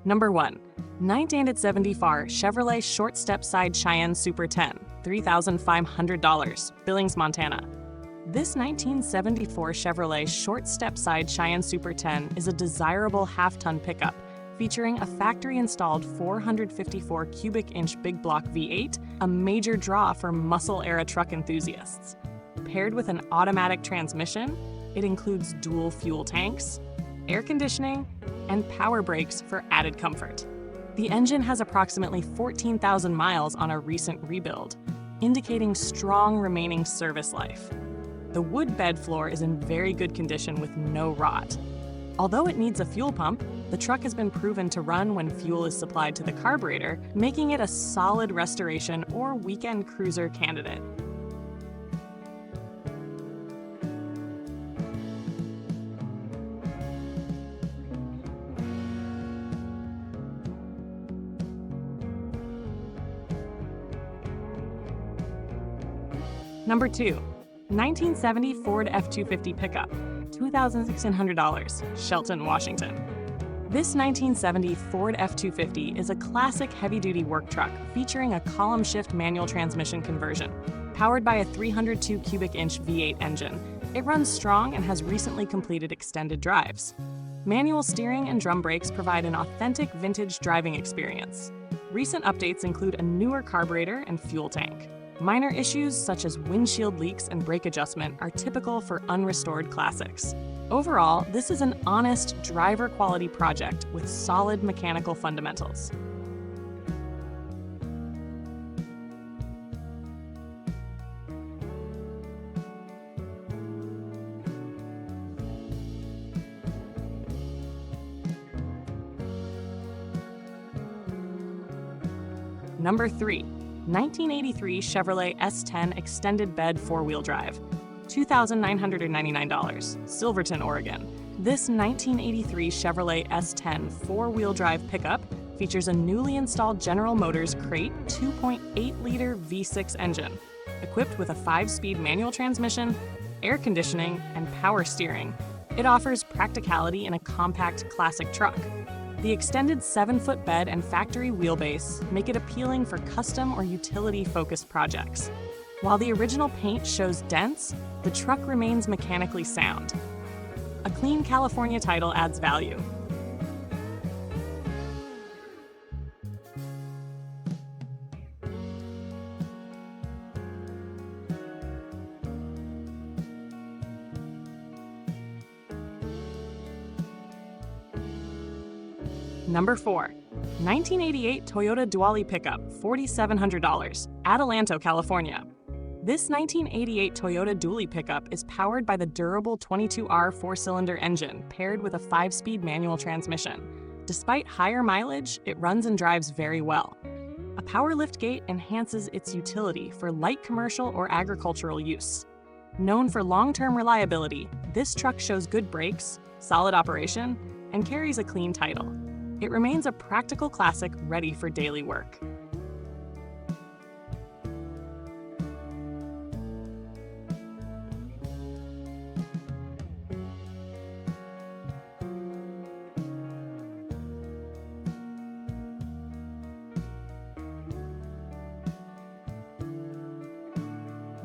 Number 1. 1974 Chevrolet Short Step Side Cheyenne Super 10, $3,500, Billings, Montana. This 1974 Chevrolet Short Step Side Cheyenne Super 10 is a desirable half-ton pickup featuring a factory-installed 454 cubic inch big block V8, a major draw for muscle-era truck enthusiasts. Paired with an automatic transmission, it includes dual fuel tanks, air conditioning, and power brakes for added comfort. The engine has approximately 14,000 miles on a recent rebuild, indicating strong remaining service life. The wood bed floor is in very good condition with no rot. Although it needs a fuel pump, the truck has been proven to run when fuel is supplied to the carburetor, making it a solid restoration or weekend cruiser candidate. Number 2. 1970 Ford F250 pickup, $2,600, Shelton, Washington. This 1970 Ford F250 is a classic heavy-duty work truck featuring a column shift manual transmission conversion. Powered by a 302 cubic inch V8 engine, it runs strong and has recently completed extended drives. Manual steering and drum brakes provide an authentic vintage driving experience. Recent updates include a newer carburetor and fuel tank. Minor issues such as windshield leaks and brake adjustment are typical for unrestored classics. Overall, this is an honest, driver-quality project with solid mechanical fundamentals. Number 3. 1983 Chevrolet S10 Extended Bed 4-Wheel Drive, $2,999, Silverton, Oregon. This 1983 Chevrolet S10 4-wheel drive pickup features a newly installed General Motors Crate 2.8-liter V6 engine, equipped with a 5-speed manual transmission, air conditioning, and power steering. It offers practicality in a compact classic truck. The extended 7-foot bed and factory wheelbase make it appealing for custom or utility-focused projects. While the original paint shows dents, the truck remains mechanically sound. A clean California title adds value. Number 4. 1988 Toyota Dully pickup, $4,700, Adelanto, California. This 1988 Toyota Dully pickup is powered by the durable 22R 4-cylinder engine paired with a 5-speed manual transmission. Despite higher mileage, it runs and drives very well. A power liftgate enhances its utility for light commercial or agricultural use. Known for long-term reliability, this truck shows good brakes, solid operation, and carries a clean title. It remains a practical classic ready for daily work.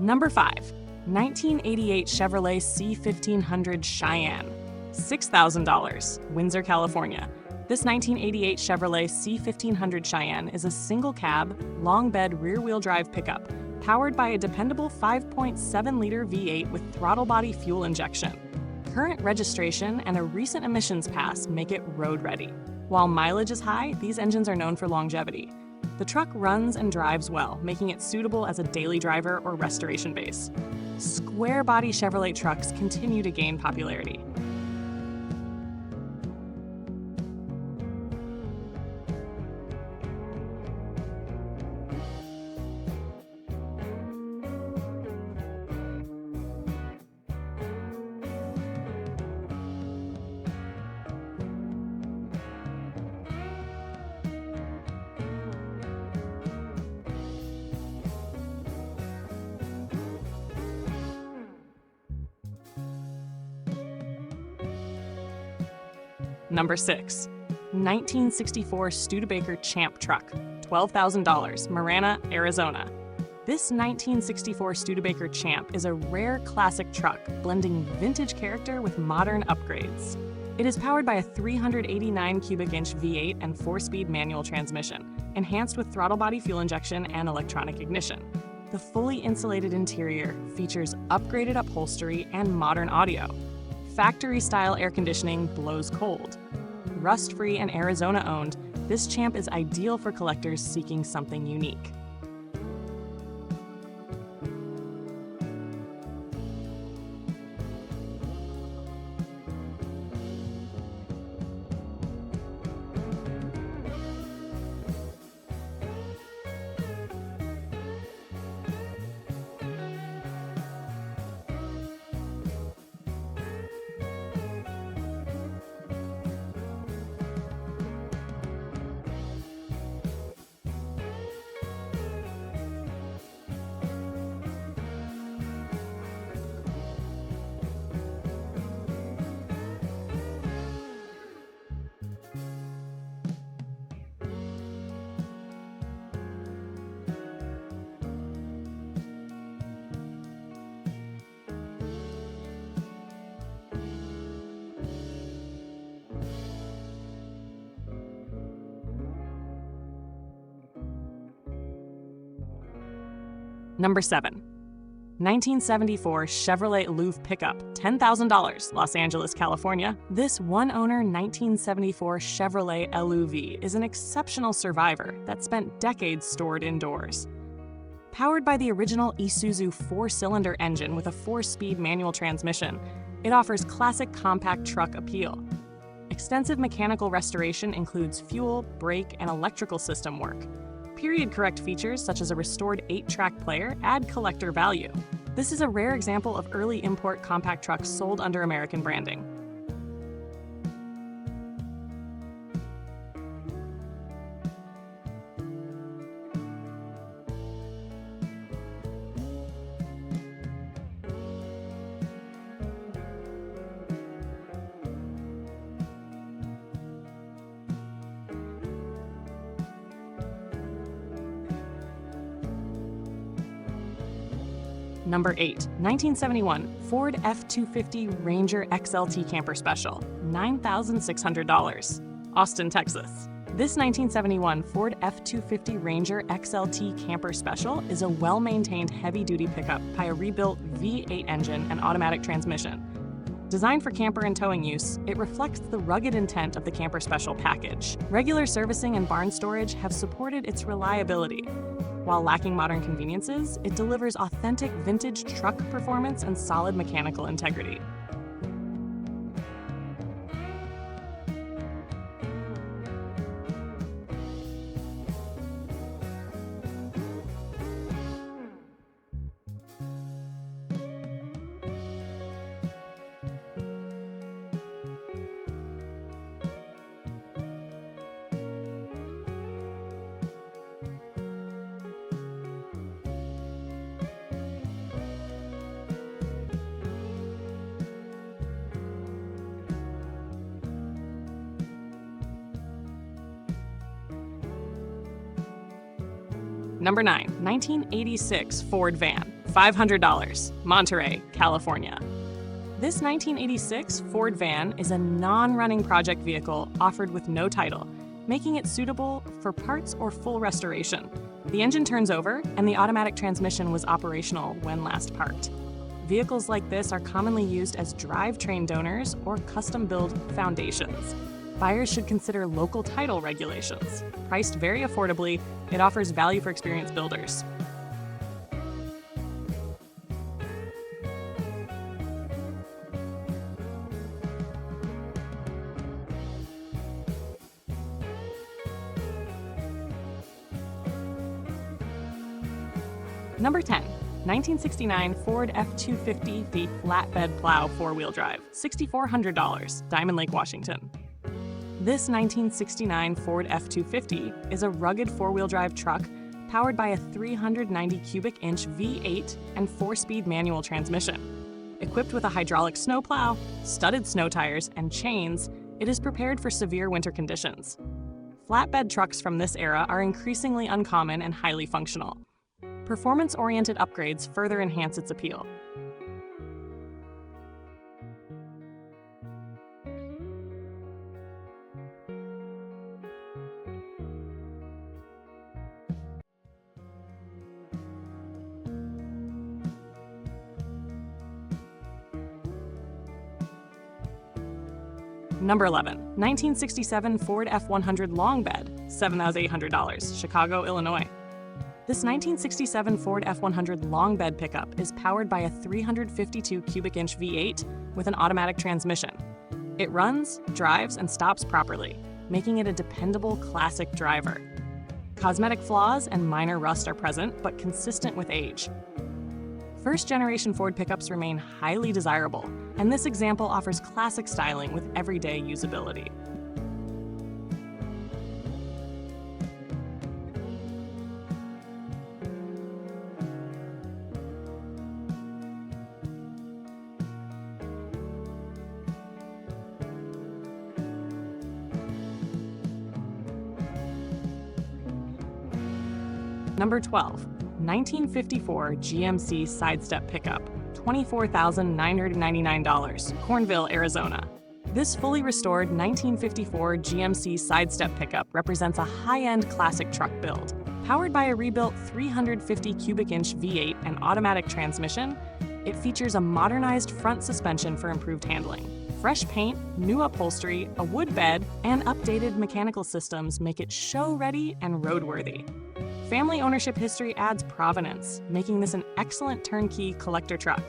Number 5. 1988 Chevrolet C1500 Cheyenne, $6,000, Windsor, California. This 1988 Chevrolet C1500 Cheyenne is a single-cab, long-bed rear-wheel drive pickup powered by a dependable 5.7-liter V8 with throttle body fuel injection. Current registration and a recent emissions pass make it road-ready. While mileage is high, these engines are known for longevity. The truck runs and drives well, making it suitable as a daily driver or restoration base. Square-body Chevrolet trucks continue to gain popularity. Number 6. 1964 Studebaker Champ truck, $12,000, Marana, Arizona. This 1964 Studebaker Champ is a rare classic truck blending vintage character with modern upgrades. It is powered by a 389 cubic inch V8 and 4-speed manual transmission, enhanced with throttle body fuel injection and electronic ignition. The fully insulated interior features upgraded upholstery and modern audio. Factory-style air conditioning blows cold. Rust-free and Arizona-owned, this Champ is ideal for collectors seeking something unique. Number 7. 1974 Chevrolet LUV pickup, $10,000, Los Angeles, California. This one-owner 1974 Chevrolet LUV is an exceptional survivor that spent decades stored indoors. Powered by the original Isuzu 4-cylinder engine with a 4-speed manual transmission, it offers classic compact truck appeal. Extensive mechanical restoration includes fuel, brake, and electrical system work. Period-correct features such as a restored 8-track player add collector value. This is a rare example of early import compact trucks sold under American branding. Number 8. 1971 Ford F250 Ranger XLT Camper Special, $9,600, Austin, Texas. This 1971 Ford F250 Ranger XLT Camper Special is a well-maintained heavy-duty pickup by a rebuilt V8 engine and automatic transmission. Designed for camper and towing use, it reflects the rugged intent of the Camper Special package. Regular servicing and barn storage have supported its reliability. While lacking modern conveniences, it delivers authentic vintage truck performance and solid mechanical integrity. Number 9. 1986 Ford van, $500, Monterey, California. This 1986 Ford van is a non-running project vehicle offered with no title, making it suitable for parts or full restoration. The engine turns over, and the automatic transmission was operational when last parked. Vehicles like this are commonly used as drivetrain donors or custom-build foundations. Buyers should consider local title regulations. Priced very affordably, it offers value for experienced builders. Number 10. 1969 Ford F250 flatbed plow 4-wheel drive, $6,400, Diamond Lake, Washington. This 1969 Ford F250 is a rugged 4-wheel drive truck powered by a 390 cubic inch V8 and 4-speed manual transmission. Equipped with a hydraulic snowplow, studded snow tires, and chains, It is prepared for severe winter conditions. Flatbed trucks from this era are increasingly uncommon and highly functional. Performance-oriented upgrades further enhance its appeal. Number 11, 1967 Ford F100 long bed, $7,800, Chicago, Illinois. This 1967 Ford F100 long bed pickup is powered by a 352 cubic inch V8 with an automatic transmission. It runs, drives, and stops properly, making it a dependable classic driver. Cosmetic flaws and minor rust are present, but consistent with age. First-generation Ford pickups remain highly desirable, and this example offers classic styling with everyday usability. Number 12, 1954 GMC Side Step pickup, $24,999, Cornville, Arizona. This fully restored 1954 GMC Side Step pickup represents a high-end classic truck build. Powered by a rebuilt 350 cubic inch V8 and automatic transmission, it features a modernized front suspension for improved handling. Fresh paint, new upholstery, a wood bed, and updated mechanical systems make it show-ready and roadworthy. Family ownership history adds provenance, making this an excellent turnkey collector truck.